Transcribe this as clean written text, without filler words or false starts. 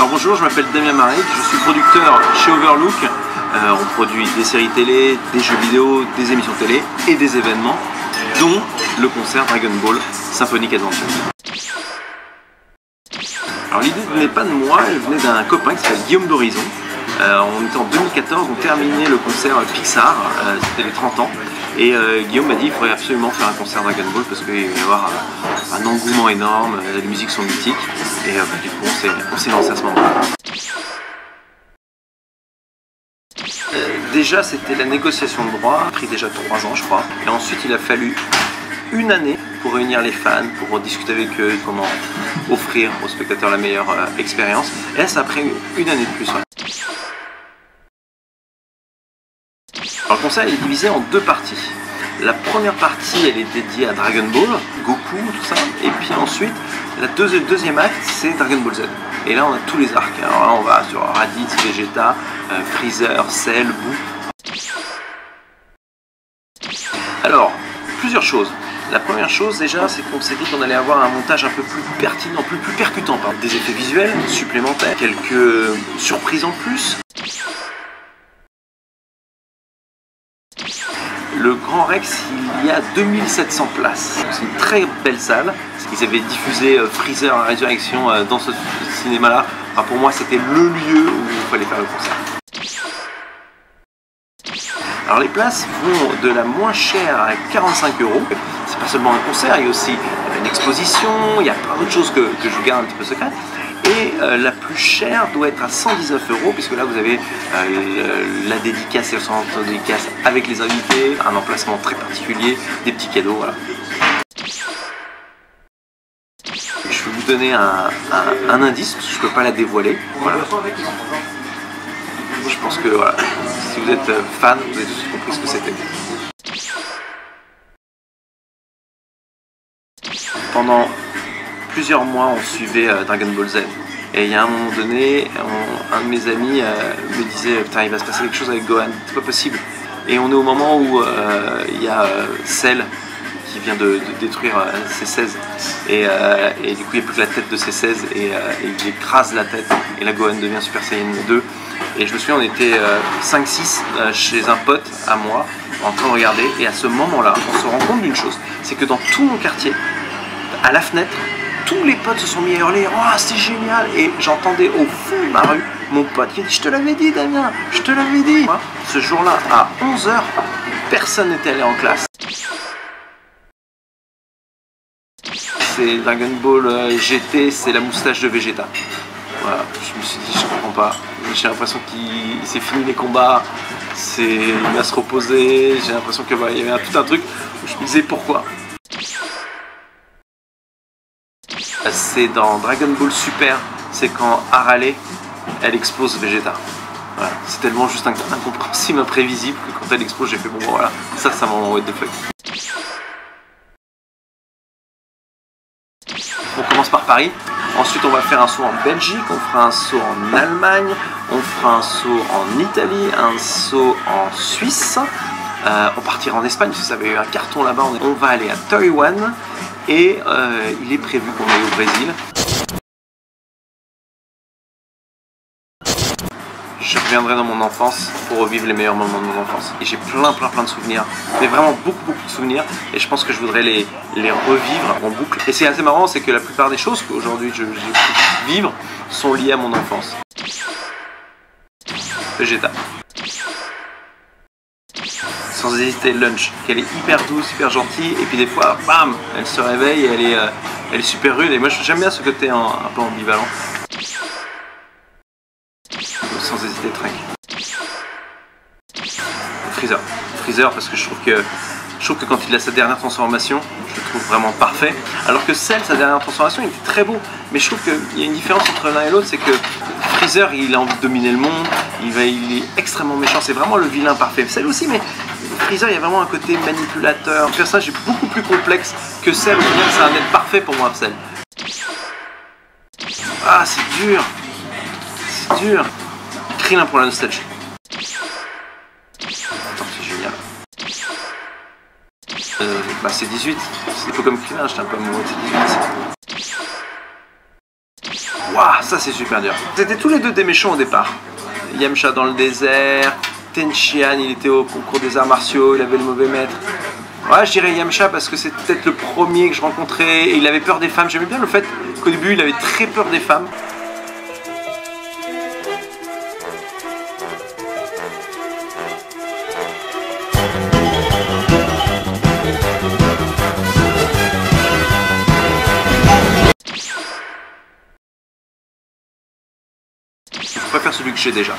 Alors bonjour, je m'appelle Damien Maric, je suis producteur chez Overlook. On produit des séries télé, des jeux vidéo, des émissions télé et des événements, dont le concert Dragon Ball Symphonic Adventure. Alors l'idée ne venait pas de moi, elle venait d'un copain qui s'appelle Guillaume d'Horizon. On était en 2014, on terminait le concert Pixar, c'était les 30 ans. Et Guillaume m'a dit qu'il faudrait absolument faire un concert Dragon Ball parce qu'il va y avoir un engouement énorme, les musiques sont mythiques. Et du coup on s'est lancé à ce moment-là. Déjà c'était la négociation de droit, ça a pris déjà 3 ans je crois. Et ensuite il a fallu une année pour réunir les fans, pour discuter avec eux, comment offrir aux spectateurs la meilleure expérience. Et là ça a pris une année de plus. Ouais. Alors le concert est divisé en 2 parties. La première partie elle est dédiée à Dragon Ball, Goku, tout ça, et puis ensuite le deuxième acte c'est Dragon Ball Z. Et là on a tous les arcs. Alors là on va sur Raditz, Vegeta, Freezer, Cell, Boo. Alors, plusieurs choses. La première chose déjà c'est qu'on s'est dit qu'on allait avoir un montage un peu plus pertinent, plus percutant, pardon. Des effets visuels supplémentaires, quelques surprises en plus. Le Grand Rex, il y a 2700 places. C'est une très belle salle. Ils avaient diffusé Freezer à Résurrection dans ce cinéma-là. Enfin, pour moi, c'était le lieu où il fallait faire le concert. Alors les places vont de la moins chère à 45 €. C'est pas seulement un concert, il y a aussi une exposition, il y a plein d'autres choses que je vous garde un petit peu secrètes. Et la plus chère doit être à 119 €, puisque là vous avez la dédicace et le centre de dédicace avec les invités, un emplacement très particulier, des petits cadeaux, voilà. Je vais vous donner un indice, parce que je ne peux pas la dévoiler. Voilà. Je pense que voilà, si vous êtes fan, vous avez tous compris ce que c'était. Pendant plusieurs mois, on suivait Dragon Ball Z. Et il y a un moment donné, un de mes amis me disait « Putain, il va se passer quelque chose avec Gohan, c'est pas possible ». Et on est au moment où il y a Cell qui vient de détruire C16. Et du coup, il n'y a plus que la tête de C16 et il écrase la tête. Et là, Gohan devient Super Saiyan 2. Et je me souviens, on était 5-6 chez un pote à moi, en train de regarder. Et à ce moment-là, on se rend compte d'une chose, c'est que dans tout mon quartier, à la fenêtre, tous les potes se sont mis à hurler « Oh, c'est génial !» Et j'entendais au fond de ma rue mon pote qui dit « Je te l'avais dit, Damien, je te l'avais dit !» Ce jour-là, à 11 h, personne n'était allé en classe. C'est Dragon Ball GT, c'est la moustache de Vegeta. Voilà, je me suis dit, je comprends pas. J'ai l'impression qu'il s'est fini les combats, il va se reposer. J'ai l'impression qu'il y avait tout un truc où je me disais pourquoi. C'est dans Dragon Ball Super, c'est quand Harale, elle explose Vegeta. Voilà. C'est tellement juste incompréhensible, imprévisible que quand elle explose, j'ai fait bon voilà, ça m'a what the fuck. On commence par Paris, ensuite on va faire un saut en Belgique, on fera un saut en Allemagne, on fera un saut en Italie, un saut en Suisse, on partira en Espagne, parce que ça avait eu un carton là-bas, on va aller à Taïwan, et il est prévu qu'on aille au Brésil. Je reviendrai dans mon enfance pour revivre les meilleurs moments de mon enfance. Et j'ai plein de souvenirs, mais vraiment beaucoup de souvenirs. Et je pense que je voudrais les revivre en boucle. Et c'est assez marrant, c'est que la plupart des choses qu'aujourd'hui j'ai pu vivre sont liées à mon enfance. Vegeta. Sans hésiter, Lunch, qu'elle est hyper douce, hyper gentille, et puis des fois, bam, elle se réveille et elle est super rude. Et moi j'aime bien ce côté un peu ambivalent. Sans hésiter, Trunks. Freezer parce que je trouve que quand il a sa dernière transformation, je le trouve vraiment parfait. Alors que Cell, sa dernière transformation, il était très beau. Mais je trouve qu'il y a une différence entre l'un et l'autre, c'est que Freezer, il a envie de dominer le monde, il est extrêmement méchant, c'est vraiment le vilain parfait. Cell aussi, mais Freezer, il y a vraiment un côté manipulateur. Le personnage est beaucoup plus complexe que Cell. Au final, c'est un être parfait pour moi, Cell. Ah, c'est dur. C'est dur. Krillin pour la nostalgie. Attends, c'est génial. Bah c'est 18. C'est un peu comme Krillin, j'étais un peu amoureux de ces 18. Waouh, Ça c'est super dur. C'était tous les deux des méchants au départ. Yamcha dans le désert, Tenchian il était au concours des arts martiaux, il avait le mauvais maître. Ouais, je dirais Yamcha parce que c'est peut-être le premier que je rencontrais et il avait peur des femmes. J'aimais bien le fait qu'au début il avait très peur des femmes. Je préfère celui que j'ai déjà.